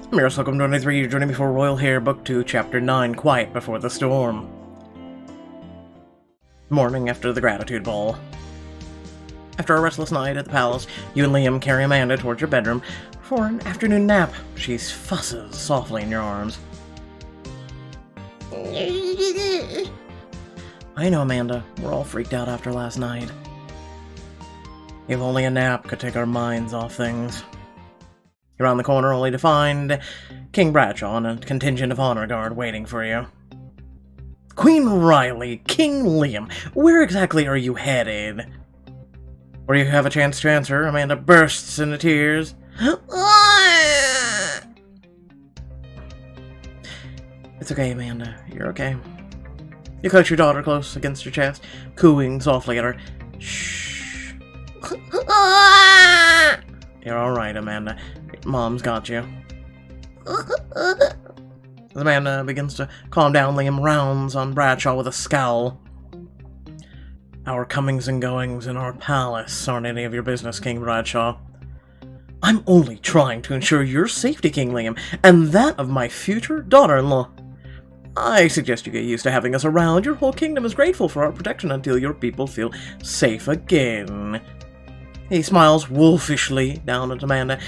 Mirrors, welcome to 23, you're joining me for Royal Heir, Book 2, Chapter 9, Quiet Before the Storm. Morning after the gratitude ball. After a restless night at the palace, you and Liam carry Amanda towards your bedroom for an afternoon nap. She fusses softly in your arms. I know, Amanda. We're all freaked out after last night. If only a nap could take our minds off things. You're around the corner only to find King Bradshaw and a contingent of honor guard waiting for you. Queen Riley, King Liam, where exactly are you headed? Before you have a chance to answer, Amanda bursts into tears. It's okay, Amanda. You're okay. You clutch your daughter close against your chest, cooing softly at her. Shh. You're alright, Amanda. Mom's got you. As Amanda begins to calm down, Liam rounds on Bradshaw with a scowl. Our comings and goings in our palace aren't any of your business, King Bradshaw. I'm only trying to ensure your safety, King Liam, and that of my future daughter-in-law. I suggest you get used to having us around. Your whole kingdom is grateful for our protection until your people feel safe again. He smiles wolfishly down at Amanda,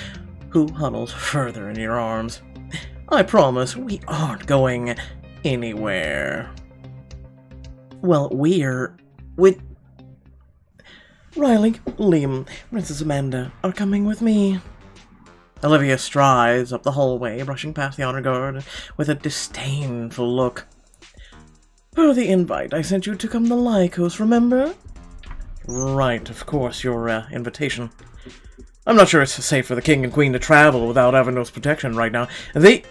who huddles further in your arms. I promise we aren't going anywhere. Well, with Riley, Liam, Princess Amanda are coming with me. Olivia strides up the hallway, brushing past the honor guard with a disdainful look. Per the invite I sent you to come to Lythikos, remember? Right, of course, your invitation. I'm not sure it's safe for the king and queen to travel without Avernus protection right now. They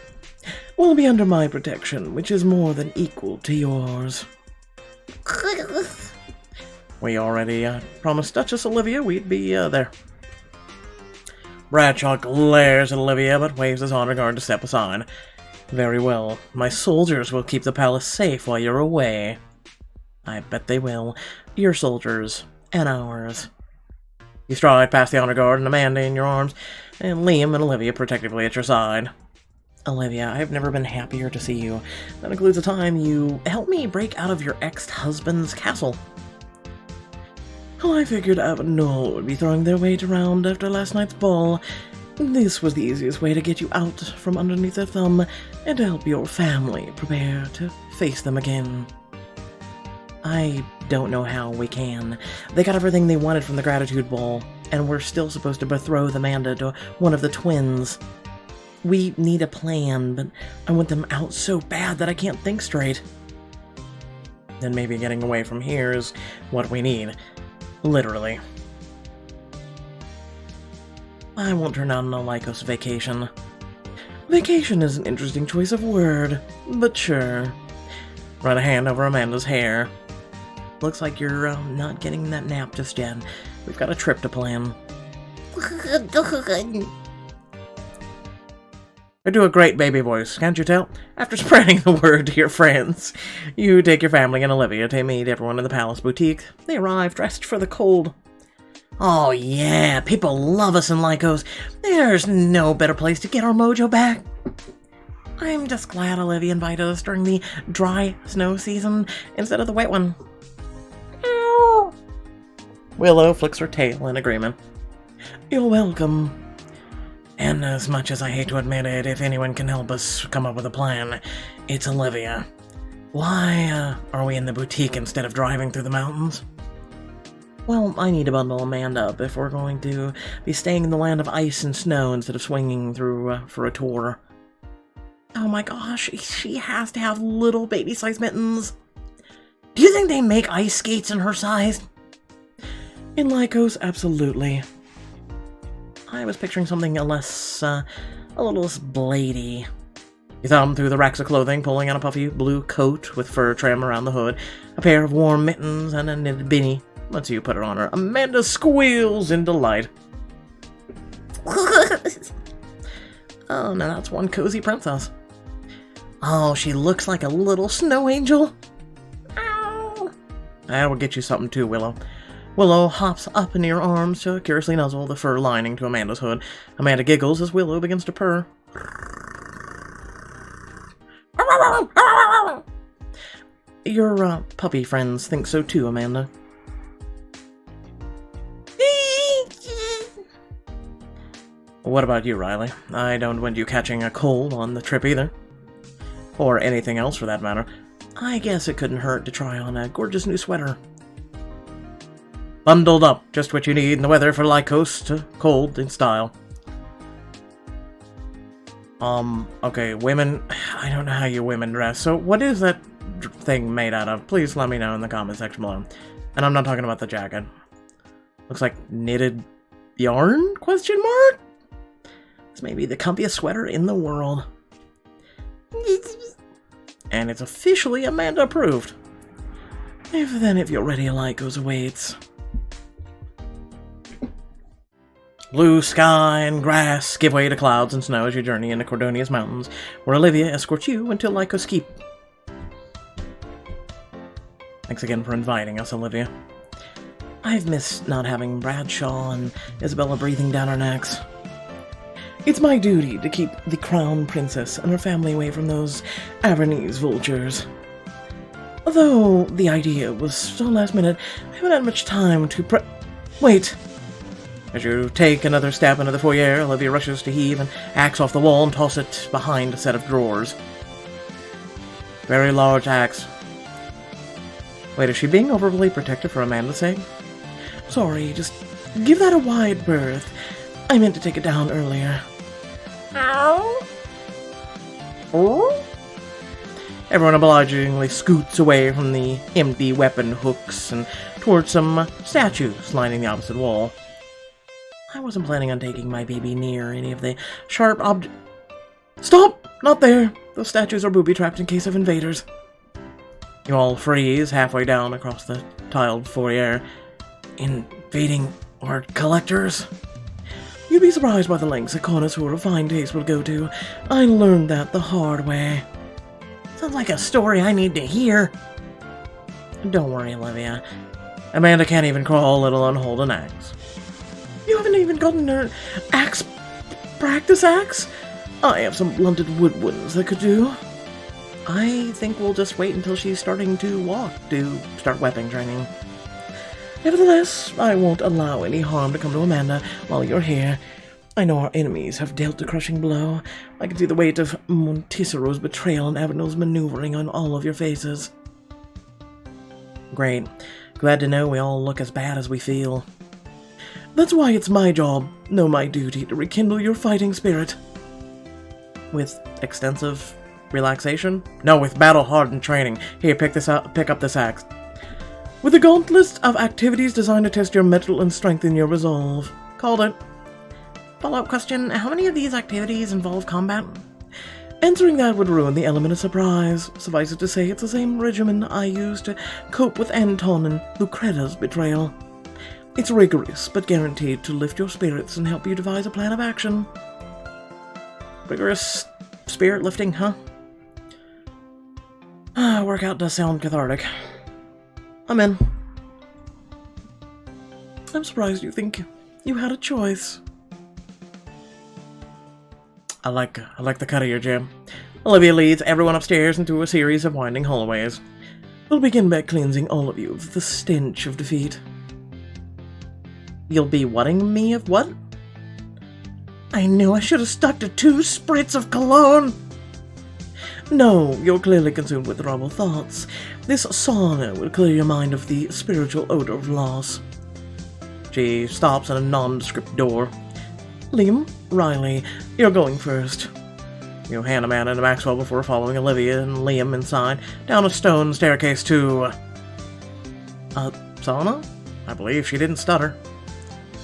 will be under my protection, which is more than equal to yours. We already promised Duchess Olivia we'd be there. Bradshaw glares at Olivia, but waves his honor guard to step aside. Very well. My soldiers will keep the palace safe while you're away. I bet they will. Your soldiers. And ours. You stride past the honor guard and Amanda in your arms, and Liam and Olivia protectively at your side. Olivia, I've never been happier to see you. That includes the time you helped me break out of your ex-husband's castle. Well, I figured Avernus would be throwing their weight around after last night's ball. This was the easiest way to get you out from underneath their thumb and to help your family prepare to face them again. I don't know how we can. They got everything they wanted from the gratitude ball, and we're still supposed to betroth Amanda to one of the twins. We need a plan, but I want them out so bad that I can't think straight. Then maybe getting away from here is what we need. Literally. I won't turn out on a Lythikos vacation. Vacation is an interesting choice of word, but sure. Run a hand over Amanda's hair. Looks like you're not getting that nap just yet. We've got a trip to plan. You do a great baby voice, can't you tell? After spreading the word to your friends, you take your family and Olivia to meet everyone in the palace boutique. They arrive dressed for the cold. Oh yeah, people love us in Lythikos. There's no better place to get our mojo back. I'm just glad Olivia invited us during the dry snow season instead of the wet one. Willow flicks her tail in agreement. You're welcome. And as much as I hate to admit it, if anyone can help us come up with a plan, it's Olivia. Why are we in the boutique instead of driving through the mountains? Well, I need to bundle Amanda up if we're going to be staying in the land of ice and snow instead of swinging through for a tour. Oh my gosh, she has to have little baby-sized mittens. Do you think they make ice skates in her size? In Lythikos, absolutely. I was picturing something a little less bladey. You thumb through the racks of clothing, pulling out a puffy blue coat with fur trim around the hood, a pair of warm mittens, and a knitted beanie. Once you put it on her, Amanda squeals in delight. Oh, now that's one cozy princess. Oh, she looks like a little snow angel. Ow. That will get you something too, Willow. Willow hops up in your arms to curiously nuzzle the fur lining to Amanda's hood. Amanda giggles as Willow begins to purr. Your puppy friends think so too, Amanda. What about you, Riley? I don't want you catching a cold on the trip either. Or anything else for that matter. I guess it couldn't hurt to try on a gorgeous new sweater. Bundled up, just what you need in the weather for Lythikos to cold in style. Okay, women, I don't know how you women dress, so what is that thing made out of? Please let me know in the comment section below. And I'm not talking about the jacket. Looks like knitted yarn, question mark? This may be the comfiest sweater in the world. And it's officially Amanda approved. If you're ready, Lythikos awaits. Blue sky and grass give way to clouds and snow as you journey into Cordonia's mountains, where Olivia escorts you until Lythikos Keep. Thanks again for inviting us, Olivia. I've missed not having Bradshaw and Isabella breathing down our necks. It's my duty to keep the crown princess and her family away from those Avernese vultures. Although the idea was so last minute, I haven't had much time to Wait! As you take another step into the foyer, Olivia rushes to heave an axe off the wall and toss it behind a set of drawers. Very large axe. Wait, is she being overly protective for Amanda's sake? Sorry, just give that a wide berth. I meant to take it down earlier. Ow! Oh? Everyone obligingly scoots away from the empty weapon hooks and towards some statues lining the opposite wall. I wasn't planning on taking my baby near any of the sharp Stop! Not there! Those statues are booby-trapped in case of invaders. You all freeze halfway down across the tiled foyer. Invading art collectors? You'd be surprised by the lengths a connoisseur of fine taste will go to. I learned that the hard way. Sounds like a story I need to hear. Don't worry, Olivia. Amanda can't even crawl, let alone hold an axe. You haven't even gotten her practice axe? I have some blunted wood ones that could do. I think we'll just wait until she's starting to walk to start weapon training. Nevertheless, I won't allow any harm to come to Amanda while you're here. I know our enemies have dealt a crushing blow. I can see the weight of Monticero's betrayal and Avenel's maneuvering on all of your faces. Great. Glad to know we all look as bad as we feel. That's why it's my job, my duty, to rekindle your fighting spirit. With extensive relaxation? No, with battle-hardened training. Here, pick up this axe. With a gauntlet of activities designed to test your mettle and strengthen your resolve. Called it. Follow-up question, how many of these activities involve combat? Answering that would ruin the element of surprise. Suffice it to say, it's the same regimen I used to cope with Anton and Lucretta's betrayal. It's rigorous, but guaranteed to lift your spirits and help you devise a plan of action. Rigorous spirit lifting, huh? Workout does sound cathartic. I'm in. I'm surprised you think you had a choice. I like the cut of your jib. Olivia leads everyone upstairs into a series of winding hallways. We'll begin by cleansing all of you of the stench of defeat. You'll be whatting me of what? I knew I should have stuck to 2 spritz of cologne! No, you're clearly consumed with troubled thoughts. This sauna will clear your mind of the spiritual odor of loss. She stops at a nondescript door. Liam, Riley, you're going first. You hand Amanda to Maxwell before following Olivia and Liam inside, down a stone staircase to... sauna? I believe she didn't stutter.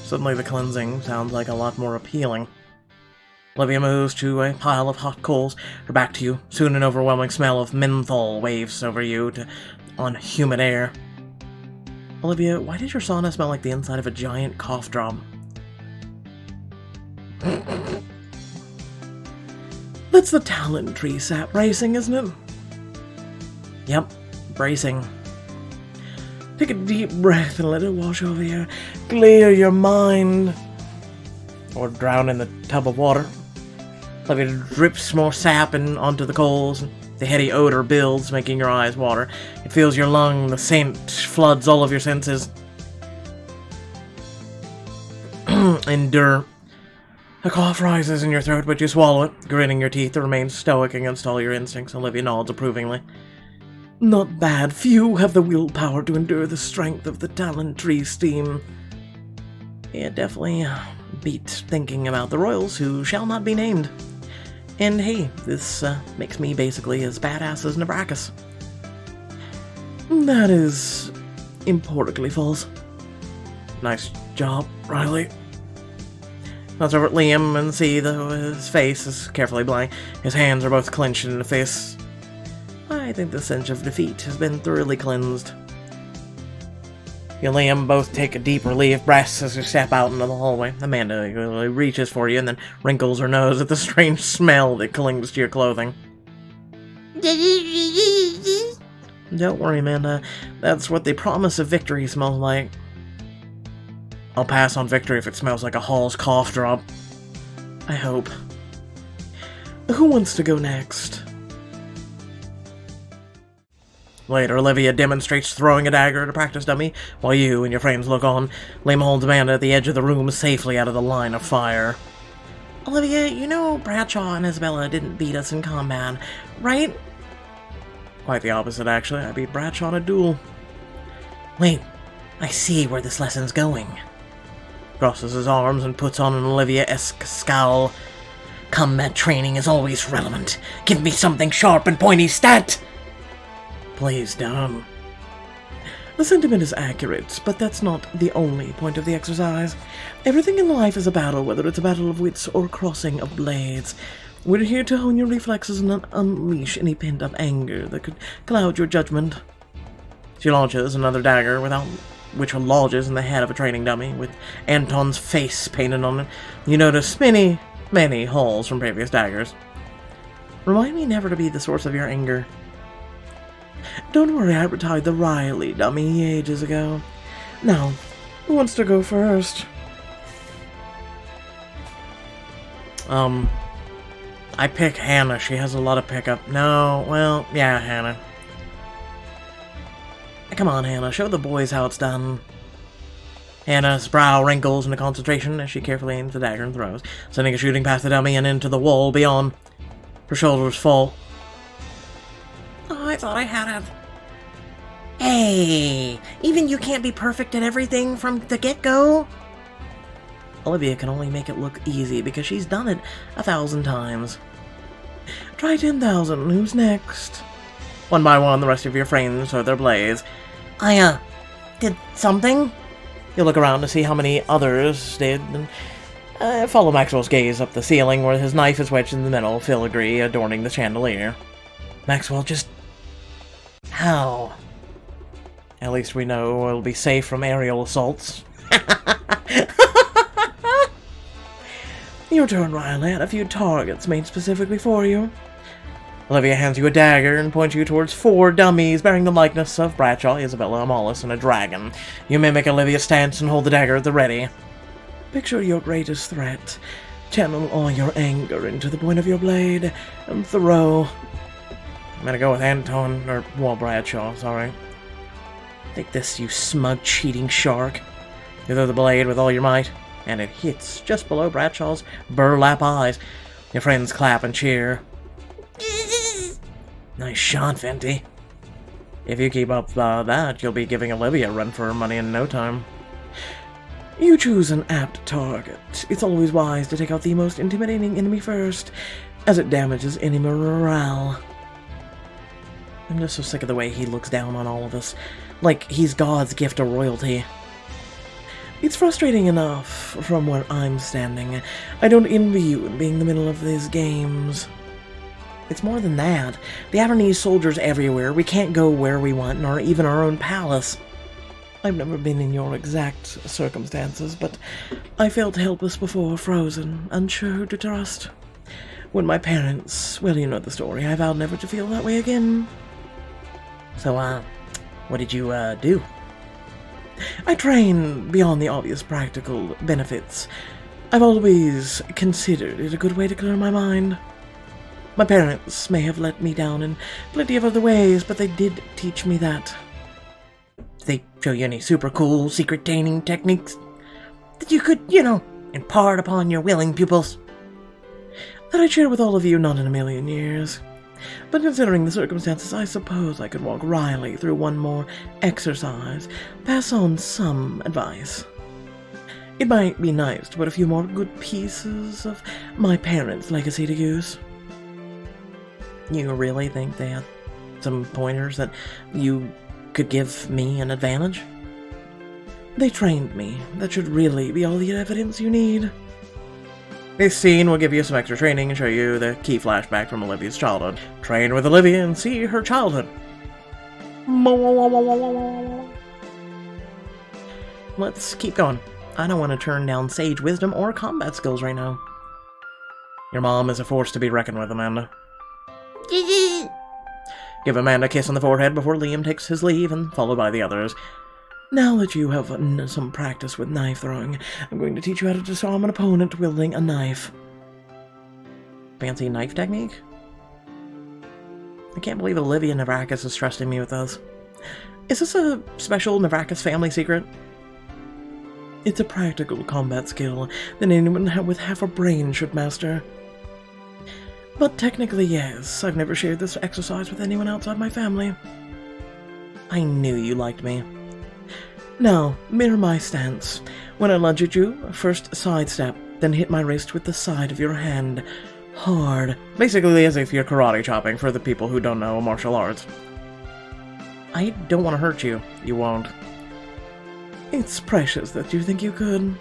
Suddenly the cleansing sounds like a lot more appealing. Olivia moves to a pile of hot coals, her back to you. Soon an overwhelming smell of menthol waves over you on humid air. Olivia, why did your sauna smell like the inside of a giant cough drop? That's the talent tree sap bracing, isn't it? Yep, bracing. Take a deep breath and let it wash over you. Clear your mind. Or drown in the tub of water. Olivia drips more sap onto the coals. The heady odor builds, making your eyes water. It fills your lung, the scent floods all of your senses. Endure. A cough rises in your throat, but you swallow it, gritting your teeth to remain stoic against all your instincts. Olivia nods approvingly. Not bad. Few have the willpower to endure the strength of the talent tree steam. It definitely beat thinking about the royals who shall not be named. And hey, this makes me basically as badass as Nabracus. That is emphatically false. Nice job, Riley. Glance over at Liam and see that his face is carefully blank. His hands are both clenched in the fist. I think the sense of defeat has been thoroughly cleansed. You and Liam both take a deep relief breath as you step out into the hallway. Amanda reaches for you and then wrinkles her nose at the strange smell that clings to your clothing. Don't worry, Amanda. That's what the promise of victory smells like. I'll pass on victory if it smells like a Hall's cough drop. I hope. Who wants to go next? Later, Olivia demonstrates throwing a dagger at a practice dummy, while you and your friends look on. Liam holds Amanda at the edge of the room, safely out of the line of fire. Olivia, you know Bradshaw and Isabella didn't beat us in combat, right? Quite the opposite, actually. I beat Bradshaw in a duel. Wait, I see where this lesson's going. Crosses his arms and puts on an Olivia-esque scowl. Combat training is always relevant. Give me something sharp and pointy, stat! Please don't. The sentiment is accurate, but that's not the only point of the exercise. Everything in life is a battle, whether it's a battle of wits or crossing of blades. We're here to hone your reflexes and not unleash any pent-up anger that could cloud your judgment. She launches another dagger, which lodges in the head of a training dummy, with Anton's face painted on it. You notice many, many holes from previous daggers. Remind me never to be the source of your anger. Don't worry, I retired the Riley dummy ages ago. Now, who wants to go first? I pick Hannah. She has a lot of pickup. No, well, yeah, Hannah. Come on, Hannah, show the boys how it's done. Hannah's brow wrinkles into concentration as she carefully aims the dagger and throws, sending it shooting past the dummy and into the wall beyond. Her shoulders fall. Oh, I thought I had it. Hey, even you can't be perfect at everything from the get-go. Olivia can only make it look easy because she's done it 1,000 times. Try 10,000. Who's next? One by one, the rest of your friends throw their blades. I, did something? You look around to see how many others did, and follow Maxwell's gaze up the ceiling where his knife is wedged in the middle, filigree adorning the chandelier. Maxwell, just... how? At least we know it'll be safe from aerial assaults. Your turn, Riley. I had a few targets made specifically for you. Olivia hands you a dagger and points you towards 4 dummies bearing the likeness of Bradshaw, Isabella, Amalis, and a dragon. You mimic Olivia's stance and hold the dagger at the ready. Picture your greatest threat. Channel all your anger into the point of your blade and throw. I'm gonna go with Anton, or, well, Bradshaw, sorry. Take this, you smug, cheating shark. You throw the blade with all your might, and it hits just below Bradshaw's burlap eyes. Your friends clap and cheer. Nice shot, Fenty. If you keep up that, you'll be giving Olivia a run for her money in no time. You choose an apt target. It's always wise to take out the most intimidating enemy first, as it damages enemy morale. I'm just so sick of the way he looks down on all of us, like he's God's gift to royalty. It's frustrating enough from where I'm standing. I don't envy you in being in the middle of these games. It's more than that. The Avernese soldiers everywhere. We can't go where we want, nor even our own palace. I've never been in your exact circumstances, but I felt helpless before, frozen, unsure who to trust. When my parents... well, you know the story. I vowed never to feel that way again. So, what did you, do? I train beyond the obvious practical benefits. I've always considered it a good way to clear my mind. My parents may have let me down in plenty of other ways, but they did teach me that. Did they show you any super cool secret dating techniques that you could, impart upon your willing pupils? That I'd share with all of you, not in a million years. But considering the circumstances, I suppose I could walk Riley through one more exercise, pass on some advice. It might be nice to put a few more good pieces of my parents' legacy to use. You really think they had some pointers that you could give me an advantage? They trained me. That should really be all the evidence you need. This scene will give you some extra training and show you the key flashback from Olivia's childhood. Train with Olivia and see her childhood. Let's keep going. I don't want to turn down sage wisdom or combat skills right now. Your mom is a force to be reckoned with, Amanda. Give Amanda a kiss on the forehead before Liam takes his leave, and followed by the others. Now that you have some practice with knife throwing, I'm going to teach you how to disarm an opponent wielding a knife. Fancy knife technique? I can't believe Olivia Navrakis is trusting me with this. Is this a special Navrakis family secret? It's a practical combat skill that anyone with half a brain should master. But technically, yes, I've never shared this exercise with anyone outside my family. I knew you liked me. Now, mirror my stance. When I lunge at you, first sidestep, then hit my wrist with the side of your hand. Hard. Basically as if you're karate chopping for the people who don't know martial arts. I don't want to hurt you. You won't. It's precious that you think you could.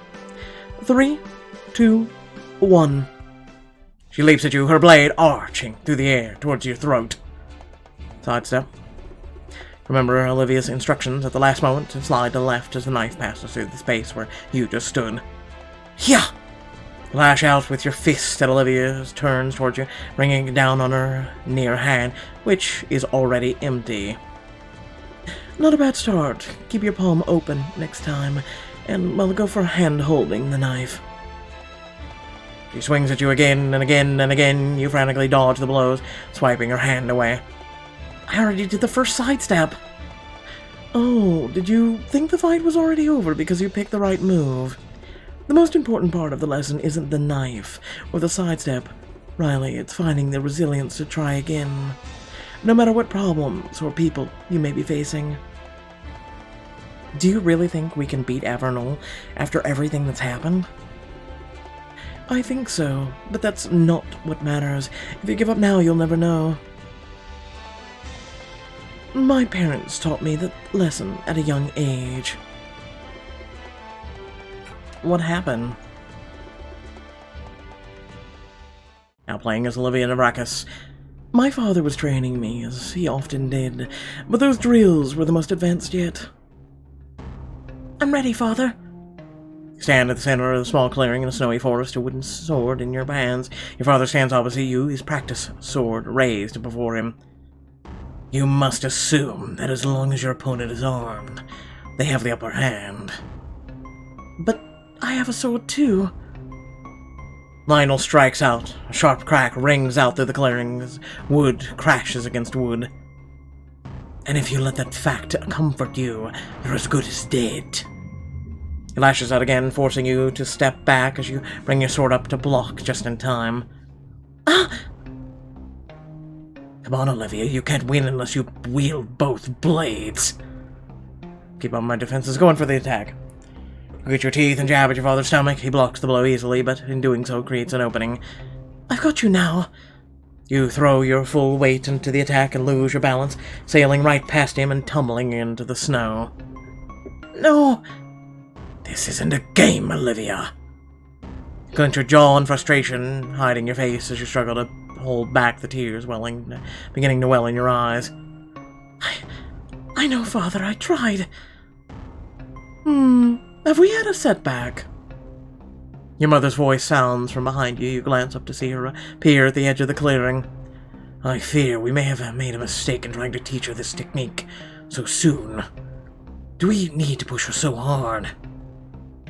3, 2, 1. She leaps at you, her blade arching through the air towards your throat. Sidestep. Remember Olivia's instructions at the last moment to slide to the left as the knife passes through the space where you just stood. Yeah! Lash out with your fist at Olivia's turns towards you, bringing it down on her near hand, which is already empty. Not a bad start. Keep your palm open next time, and we'll go for hand holding the knife. She swings at you again and again and again. You frantically dodge the blows, swiping her hand away. I already did the first sidestep. Oh, did you think the fight was already over because you picked the right move? The most important part of the lesson isn't the knife or the sidestep. Riley, it's finding the resilience to try again. No matter what problems or people you may be facing. Do you really think we can beat Avernal after everything that's happened? I think so, but that's not what matters. If you give up now, you'll never know. My parents taught me that lesson at a young age. What happened? Now playing as Olivia Navrakis. My father was training me, as he often did, but those drills were the most advanced yet. I'm ready, Father. You stand at the center of the small clearing in a snowy forest, a wooden sword in your hands. Your father stands opposite you, his practice sword raised before him. You must assume that as long as your opponent is armed, they have the upper hand. But I have a sword too. Lionel strikes out. A sharp crack rings out through the clearing as wood crashes against wood. And if you let that fact comfort you, you're as good as dead. He lashes out again, forcing you to step back as you bring your sword up to block just in time. Ah! Come on, Olivia, you can't win unless you wield both blades. Keep on my defenses, going for the attack. You get your teeth and jab at your father's stomach. He blocks the blow easily, but in doing so creates an opening. I've got you now. You throw your full weight into the attack and lose your balance, sailing right past him and tumbling into the snow. No! This isn't a game, Olivia. You clench your jaw in frustration, hiding your face as you struggle to hold back the tears beginning to well in your eyes. I know, Father, I tried. Have we had a setback? Your mother's voice sounds from behind you. You glance up to see her appear at the edge of the clearing. I fear we may have made a mistake in trying to teach her this technique so soon. Do we need to push her so hard?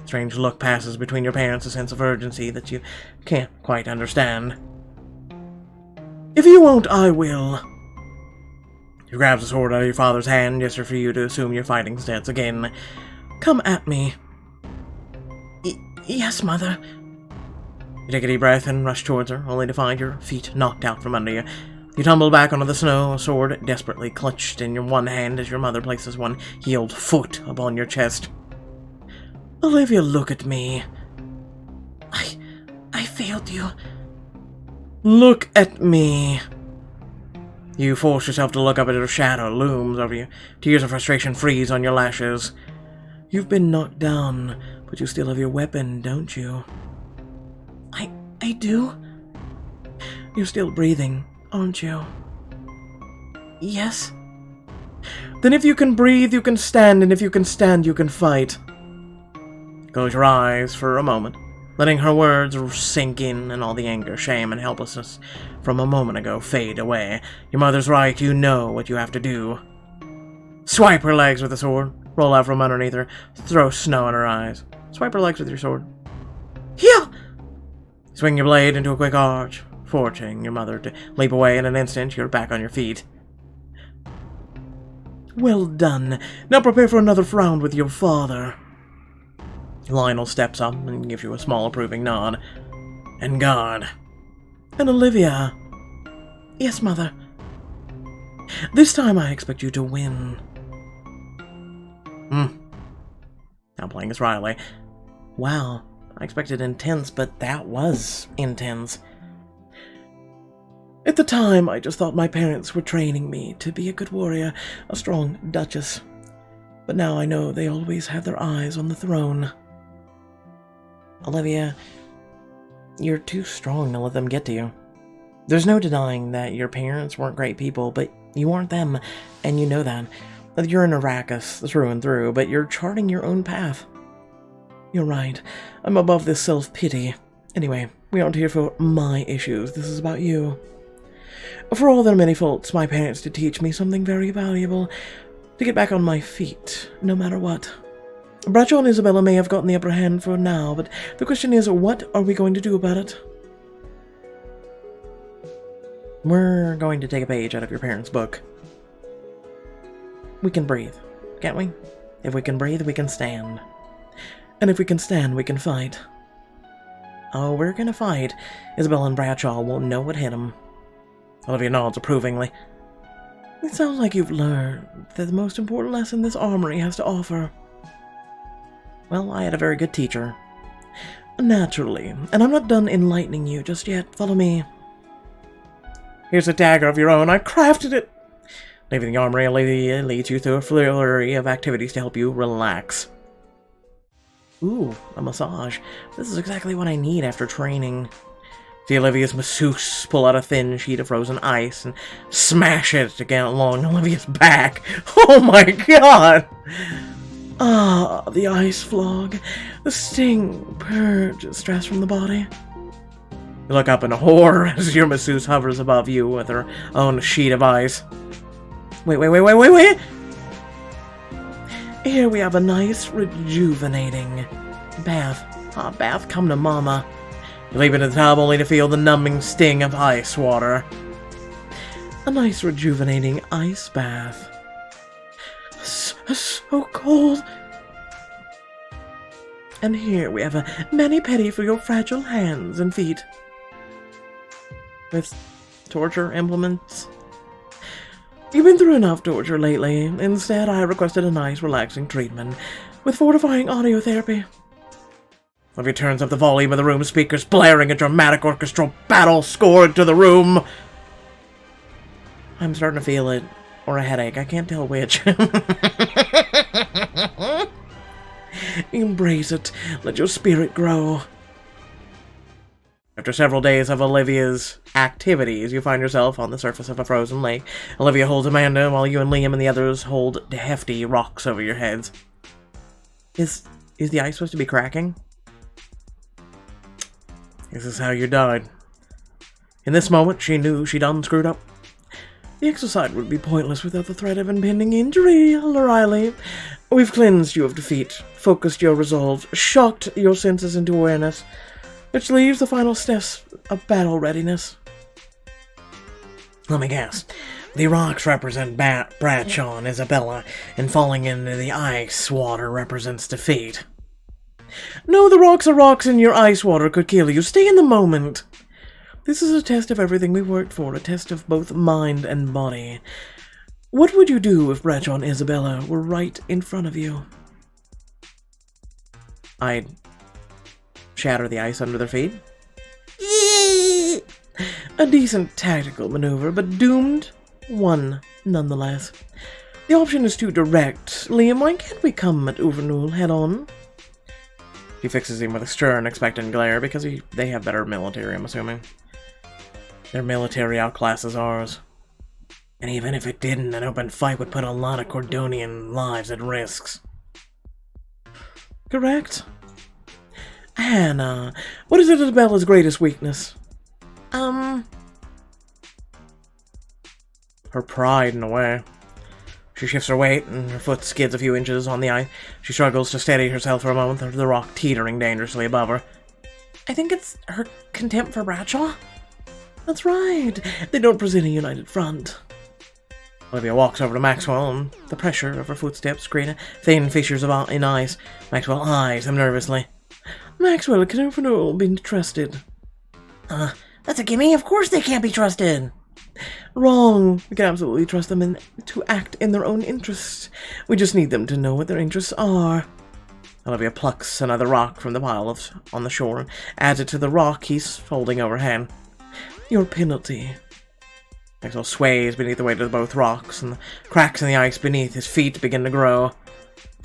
A strange look passes between your parents, a sense of urgency that you can't quite understand. If you won't, I will. He grabs the sword out of your father's hand, just for you to assume your fighting stance again. Come at me. Yes, Mother. You take a deep breath and rush towards her, only to find your feet knocked out from under you. You tumble back onto the snow, a sword desperately clutched in your one hand as your mother places one healed foot upon your chest. Olivia, look at me. I failed you. Look at me. You force yourself to look up as her shadow looms over you. Tears of frustration freeze on your lashes. You've been knocked down, but you still have your weapon, don't you? I do? You're still breathing, aren't you? Yes? Then if you can breathe, you can stand, and if you can stand, you can fight. Close your eyes for a moment, letting her words sink in and all the anger, shame, and helplessness from a moment ago fade away. Your mother's right, you know what you have to do. Swipe her legs with the sword, roll out from underneath her, throw snow in her eyes. Swipe her legs with your sword. Heal! Swing your blade into a quick arch, forcing your mother to leap away in an instant. You're back on your feet. Well done. Now prepare for another round with your father. Lionel steps up and gives you a small approving nod. And guard. And Olivia. Yes, Mother. This time I expect you to win. Now playing as Riley. Wow. I expected intense, but that was intense. At the time, I just thought my parents were training me to be a good warrior, a strong duchess. But now I know they always have their eyes on the throne. Olivia, you're too strong to let them get to you. There's no denying that your parents weren't great people, but you aren't them, and you know that. You're an Arrakis through and through, but you're charting your own path. You're right. I'm above this self-pity. Anyway, we aren't here for my issues. This is about you. For all their many faults, my parents did teach me something very valuable. To get back on my feet, no matter what. Bradshaw and Isabella may have gotten the upper hand for now, but the question is, what are we going to do about it? We're going to take a page out of your parents' book. We can breathe, can't we? If we can breathe, we can stand. And if we can stand, we can fight. Oh, we're gonna fight. Isabel and Bradshaw won't know what hit them. Olivia nods approvingly. It sounds like you've learned that the most important lesson this armory has to offer. Well, I had a very good teacher. Naturally. And I'm not done enlightening you just yet. Follow me. Here's a dagger of your own. I crafted it. Leaving the armory, Olivia leads you through a flurry of activities to help you relax. Ooh, a massage. This is exactly what I need after training. See Olivia's masseuse pull out a thin sheet of frozen ice and smash it again along Olivia's back. Oh my god! Ah, the ice flog. The sting purges stress from the body. You look up in horror as your masseuse hovers above you with her own sheet of ice. Wait! Here we have a nice, rejuvenating bath. Hot bath, come to mama. You leap into the tub only to feel the numbing sting of ice water. A nice, rejuvenating ice bath. So cold. And here we have a mani-pedi for your fragile hands and feet. With torture implements. You've been through enough torture lately. Instead, I requested a nice, relaxing treatment with fortifying audio therapy. Olivia turns up the volume of the room speakers, blaring a dramatic orchestral battle score into the room. I'm starting to feel it. Or a headache. I can't tell which. Embrace it. Let your spirit grow. After several days of Olivia's activities, you find yourself on the surface of a frozen lake. Olivia holds Amanda, while you and Liam and the others hold hefty rocks over your heads. Is the ice supposed to be cracking? This is how you died. In this moment, she knew she done screwed up. The exercise would be pointless without the threat of impending injury, Riley. We've cleansed you of defeat, focused your resolve, shocked your senses into awareness, which leaves the final steps of battle readiness. Let me guess. The rocks represent Bradshaw and Isabella, and falling into the ice water represents defeat. No, the rocks are rocks and your ice water could kill you. Stay in the moment. This is a test of everything we worked for, a test of both mind and body. What would you do if Bradshaw and Isabella were right in front of you? I'd shatter the ice under their feet. A decent tactical maneuver, but doomed one nonetheless. The option is too direct. Liam, why can't we come at Uvernul head-on? He fixes him with a stern, expectant glare, because they have better military, I'm assuming. Their military outclasses ours. And even if it didn't, an open fight would put a lot of Cordonian lives at risk. Correct? Hannah, what is Isabella's greatest weakness? Her pride, in a way. She shifts her weight, and her foot skids a few inches on the ice. She struggles to steady herself for a moment, with the rock teetering dangerously above her. I think it's her contempt for Bradshaw? That's right. They don't present a united front. Olivia walks over to Maxwell, and the pressure of her footsteps create thin fissures in ice. Maxwell eyes them nervously. Maxwell, can Uvernul be trusted? That's a gimme. Of course they can't be trusted. Wrong. We can absolutely trust them to act in their own interests. We just need them to know what their interests are. Olivia plucks another rock from the pile on the shore and adds it to the rock he's holding overhead. Your penalty. Maxwell sways beneath the weight of both rocks, and the cracks in the ice beneath his feet begin to grow.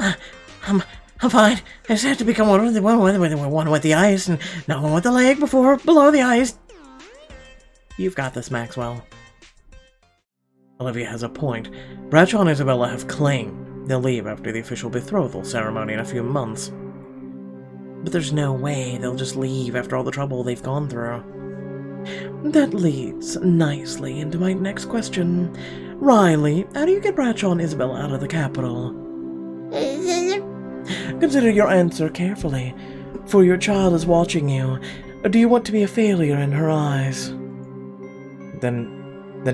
I'm fine. I just have to become one with the ice, and not one with the leg below the ice. You've got this, Maxwell. Olivia has a point. Bradshaw and Isabella have claimed they'll leave after the official betrothal ceremony in a few months. But there's no way they'll just leave after all the trouble they've gone through. That leads nicely into my next question. Riley, how do you get Bradshaw and Isabella out of the capital? Consider your answer carefully, for your child is watching you. Do you want to be a failure in her eyes? Then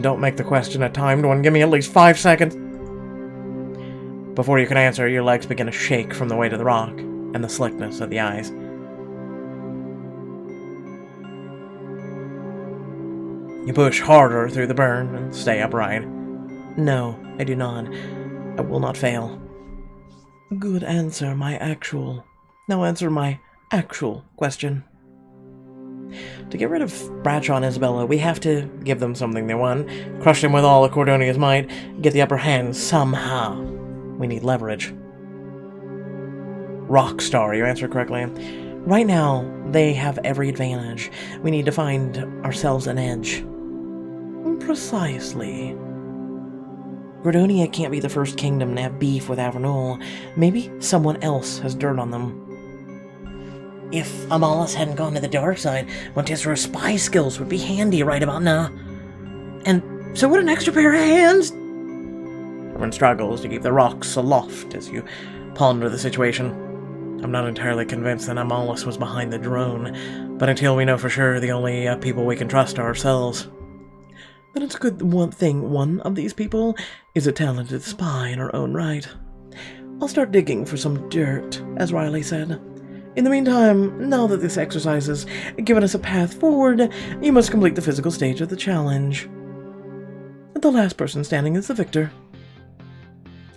don't make the question a timed one. Give me at least 5 seconds. Before you can answer, your legs begin to shake from the weight of the rock and the slickness of the ice. You push harder through the burn and stay upright. No, I do not. I will not fail. Good answer, Now answer my actual question. To get rid of Bradshaw and Isabella, we have to give them something they want, crush them with all of Cordonia's might, get the upper hand somehow. We need leverage. Rockstar, you answered correctly. Right now, they have every advantage. We need to find ourselves an edge. Precisely. Cordonia can't be the first kingdom to have beef with Avernul. Maybe someone else has dirt on them. If Amalis hadn't gone to the dark side, Montezra's spy skills would be handy right about now. And so would an extra pair of hands. Everyone struggles to keep the rocks aloft as you ponder the situation. I'm not entirely convinced that Amalis was behind the drone, but until we know for sure, the only people we can trust are ourselves. Then it's a good thing one of these people is a talented spy in her own right. I'll start digging for some dirt, as Riley said. In the meantime, now that this exercise has given us a path forward, you must complete the physical stage of the challenge. The last person standing is the victor.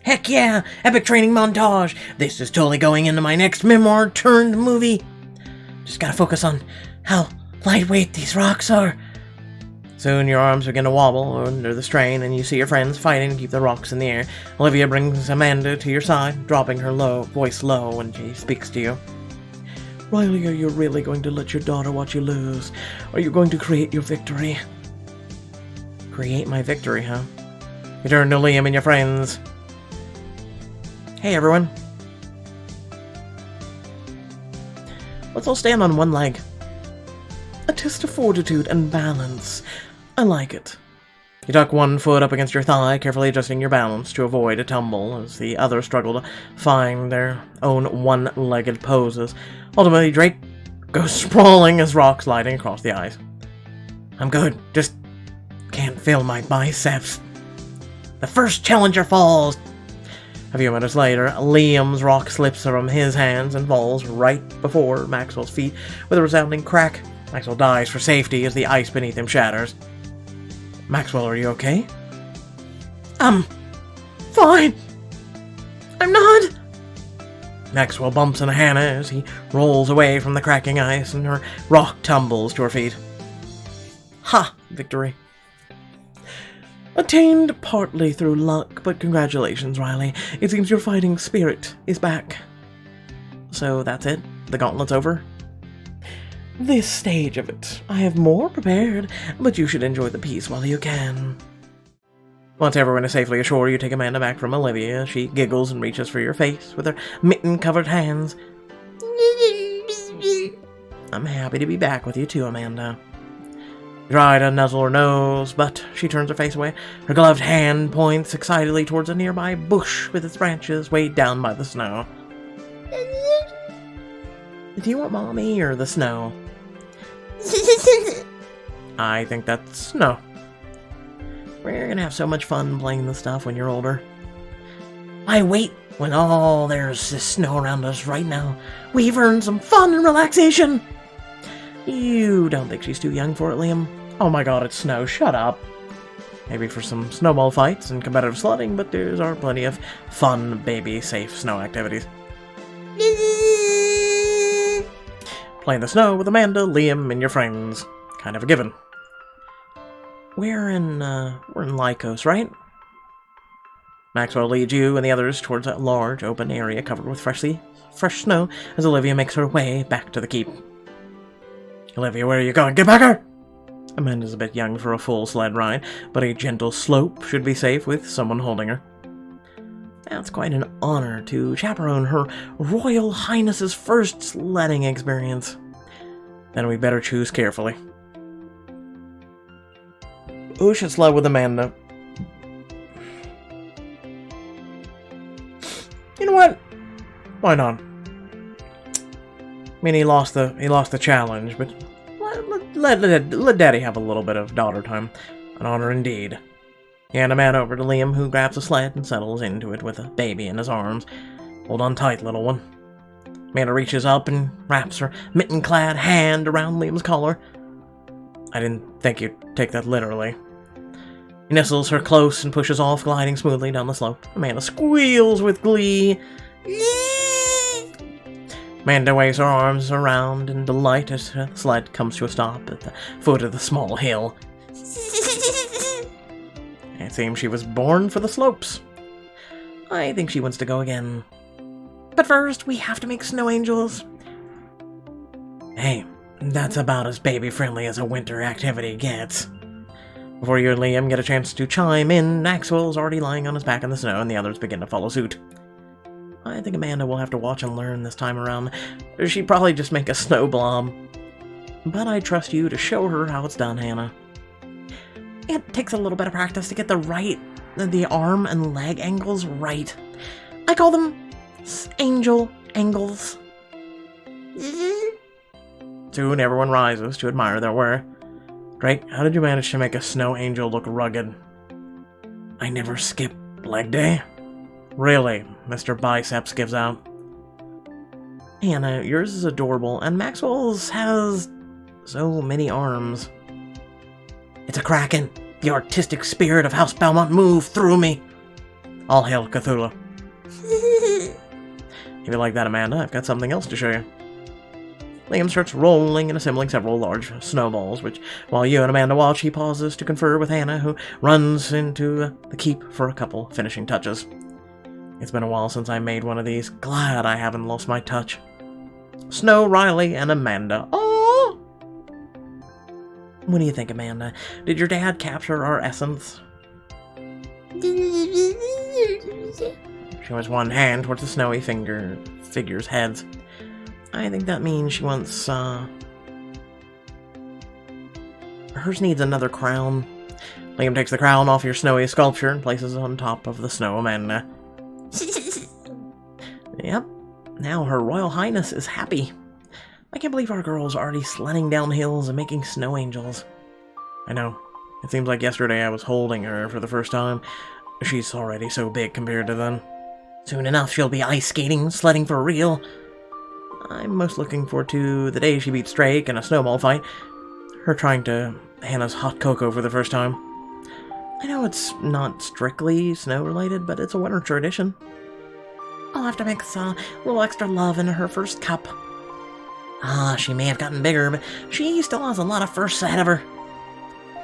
Heck yeah! Epic training montage! This is totally going into my next memoir turned movie. Just gotta focus on how lightweight these rocks are. Soon your arms begin to wobble under the strain, and you see your friends fighting to keep the rocks in the air. Olivia brings Amanda to your side, dropping her voice low when she speaks to you. Riley, are you really going to let your daughter watch you lose? Are you going to create your victory? Create my victory, huh? You turn to Liam and your friends. Hey, everyone. Let's all stand on one leg. A test of fortitude and balance. I like it. You tuck one foot up against your thigh, carefully adjusting your balance to avoid a tumble as the others struggle to find their own one-legged poses. Ultimately, Drake goes sprawling as rock sliding across the ice. I'm good, just can't feel my biceps. The first challenger falls. A few minutes later, Liam's rock slips from his hands and falls right before Maxwell's feet with a resounding crack. Maxwell dives for safety as the ice beneath him shatters. Maxwell, are you okay? Fine. I'm not. Maxwell bumps into Hannah as he rolls away from the cracking ice and her rock tumbles to her feet. Ha! Victory. Attained partly through luck, but congratulations, Riley. It seems your fighting spirit is back. So that's it? The gauntlet's over? This stage of it. I have more prepared, but you should enjoy the peace while you can. Once everyone is safely ashore, you take Amanda back from Olivia. She giggles and reaches for your face with her mitten-covered hands. I'm happy to be back with you too, Amanda. You try to nuzzle her nose, but she turns her face away. Her gloved hand points excitedly towards a nearby bush with its branches weighed down by the snow. Do you want Mommy or the snow? I think that's snow. We're gonna have so much fun playing this stuff when you're older. Why wait when all there's this snow around us right now? We've earned some fun and relaxation. You don't think she's too young for it, Liam? Oh my god, it's snow. Shut up. Maybe for some snowball fights and competitive sledding, but there are plenty of fun, baby-safe snow activities. Play in the snow with Amanda, Liam, and your friends. Kind of a given. We're in Lythikos, right? Maxwell leads you and the others towards a large open area covered with fresh snow as Olivia makes her way back to the keep. Olivia, where are you going? Get back here! Amanda's a bit young for a full sled ride, but a gentle slope should be safe with someone holding her. It's quite an honor to chaperone Her Royal Highness's first sledding experience. Then we better choose carefully. Who should sled with Amanda? You know what? Why not? I mean, he lost the challenge, but let Daddy have a little bit of daughter time. An honor indeed. You hand a man over to Liam, who grabs a sled and settles into it with a baby in his arms. Hold on tight, little one. Amanda reaches up and wraps her mitten-clad hand around Liam's collar. I didn't think you'd take that literally. He nestles her close and pushes off, gliding smoothly down the slope. Amanda squeals with glee. Amanda waves her arms around in delight as the sled comes to a stop at the foot of the small hill. It seems she was born for the slopes. I think she wants to go again. But first, we have to make snow angels. Hey, that's about as baby-friendly as a winter activity gets. Before you and Liam get a chance to chime in, Maxwell's already lying on his back in the snow, and the others begin to follow suit. I think Amanda will have to watch and learn this time around. She'd probably just make a snow blob. But I trust you to show her how it's done, Hannah. It takes a little bit of practice to get the arm and leg angles right. I call them angel angles. Soon everyone rises to admire their work. Drake, how did you manage to make a snow angel look rugged? I never skip leg day. Really, Mr. Biceps gives out. Hannah, yours is adorable, and Maxwell's has so many arms. It's a kraken. The artistic spirit of House Belmont moved through me. All hail Cthulhu. If you like that, Amanda, I've got something else to show you. Liam starts rolling and assembling several large snowballs, which, while you and Amanda watch, he pauses to confer with Hannah, who runs into the keep for a couple finishing touches. It's been a while since I made one of these. Glad I haven't lost my touch. Snow, Riley, and Amanda. Oh! What do you think, Amanda? Did your dad capture our essence? She has one hand towards the snowy figure's heads. I think that means she wants, hers needs another crown. Liam takes the crown off your snowy sculpture and places it on top of the snow Amanda. Yep. Now Her Royal Highness is happy. I can't believe our girl's already sledding down hills and making snow angels. I know. It seems like yesterday I was holding her for the first time. She's already so big compared to then. Soon enough, she'll be ice skating, sledding for real. I'm most looking forward to the day she beats Drake in a snowball fight. Her trying to Hannah's hot cocoa for the first time. I know it's not strictly snow-related, but it's a winter tradition. I'll have to mix a little extra love into her first cup. She may have gotten bigger, but she still has a lot of firsts ahead of her.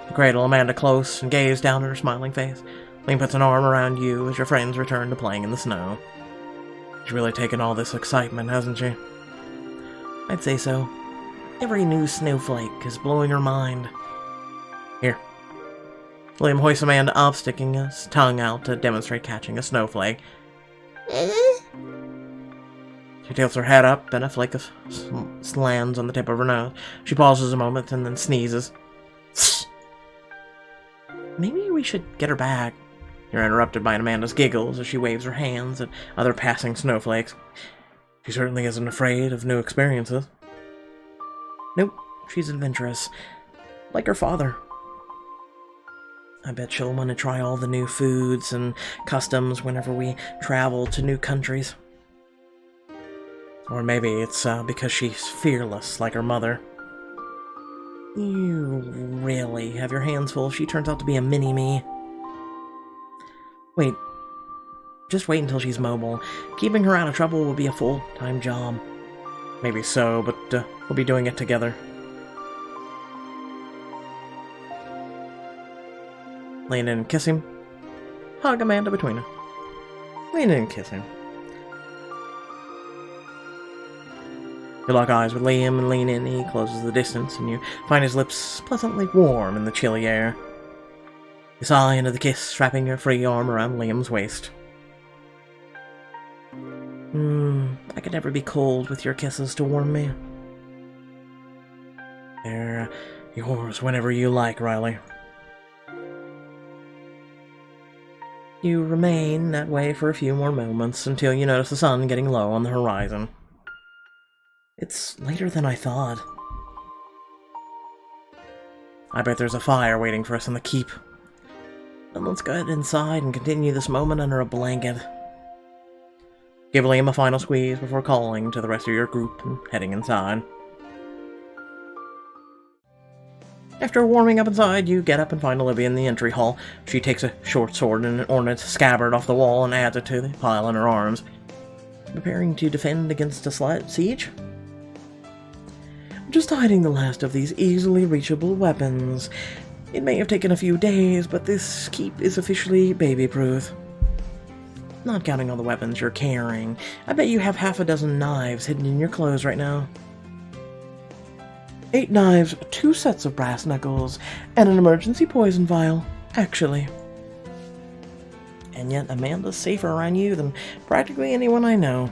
You cradle Amanda close and gaze down at her smiling face. Liam puts an arm around you as your friends return to playing in the snow. She's really taken all this excitement, hasn't she? I'd say so. Every new snowflake is blowing her mind. Here. Liam hoists Amanda up, sticking his tongue out to demonstrate catching a snowflake. She tilts her head up, and a flake of lands on the tip of her nose. She pauses a moment and then sneezes. Maybe we should get her back. You're interrupted by Amanda's giggles as she waves her hands at other passing snowflakes. She certainly isn't afraid of new experiences. Nope, she's adventurous. Like her father. I bet she'll want to try all the new foods and customs whenever we travel to new countries. Or maybe it's because she's fearless, like her mother. You really have your hands full. She turns out to be a mini-me. Wait. Just wait until she's mobile. Keeping her out of trouble will be a full-time job. Maybe so, but we'll be doing it together. Lean in and kiss him. Hug Amanda between them. Lean in and kiss him. You lock eyes with Liam and lean in. He closes the distance, and you find his lips pleasantly warm in the chilly air. You sigh into the kiss, wrapping your free arm around Liam's waist. I could never be cold with your kisses to warm me. They're yours whenever you like, Riley. You remain that way for a few more moments until you notice the sun getting low on the horizon. It's later than I thought. I bet there's a fire waiting for us in the keep. Then let's go inside and continue this moment under a blanket. Give Liam a final squeeze before calling to the rest of your group and heading inside. After warming up inside, you get up and find Olivia in the entry hall. She takes a short sword and an ornate scabbard off the wall and adds it to the pile in her arms. Preparing to defend against a slight siege? Just hiding the last of these easily reachable weapons. It may have taken a few days, but this keep is officially baby-proof. Not counting all the weapons you're carrying, I bet you have half a dozen knives hidden in your clothes right now. 8 knives, 2 sets of brass knuckles, and an emergency poison vial, actually. And yet Amanda's safer around you than practically anyone I know.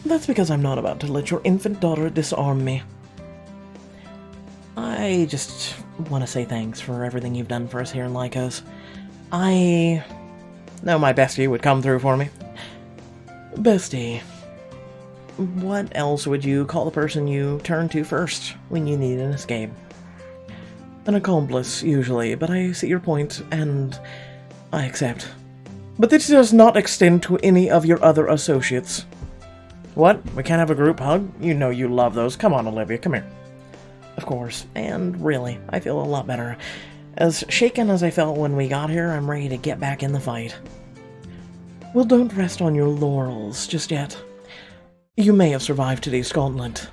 That's because I'm not about to let your infant daughter disarm me. I just want to say thanks for everything you've done for us here in Lythikos. I know my bestie would come through for me. Bestie. What else would you call the person you turn to first when you need an escape? An accomplice, usually, but I see your point, and I accept. But this does not extend to any of your other associates. What? We can't have a group hug? You know you love those. Come on, Olivia, come here. Of course, and really, I feel a lot better. As shaken as I felt when we got here, I'm ready to get back in the fight. Well, don't rest on your laurels just yet. You may have survived today's gauntlet,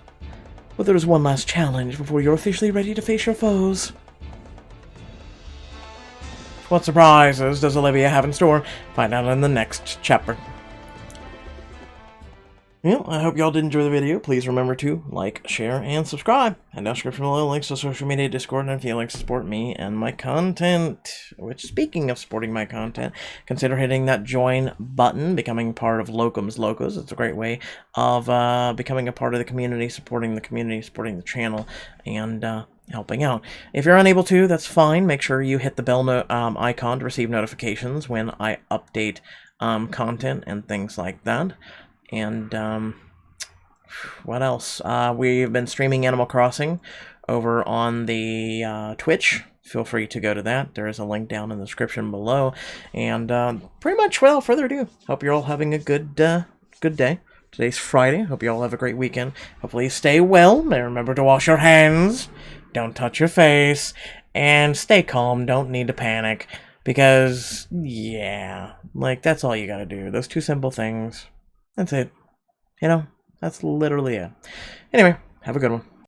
but there's one last challenge before you're officially ready to face your foes. What surprises does Olivia have in store? Find out in the next chapter. Well, I hope y'all did enjoy the video. Please remember to like, share, and subscribe. And down description below, links to social media, Discord, and if you'd like to support me and my content. Which, speaking of supporting my content, consider hitting that join button, becoming part of Locum's Locos. It's a great way of becoming a part of the community, supporting the channel, and helping out. If you're unable to, that's fine. Make sure you hit the bell icon to receive notifications when I update content and things like that. And, what else? We've been streaming Animal Crossing over on the Twitch feel free to go to that. There is a link down in the description below. And pretty much without further ado, hope you're all having a good day. Today's Friday. Hope you all have a great weekend. Hopefully you stay well. And remember to wash your hands. Don't touch your face. And stay calm. Don't need to panic. Because, yeah, like, that's all you gotta do. Those two simple things. That's it. You know, that's literally it. Anyway, have a good one.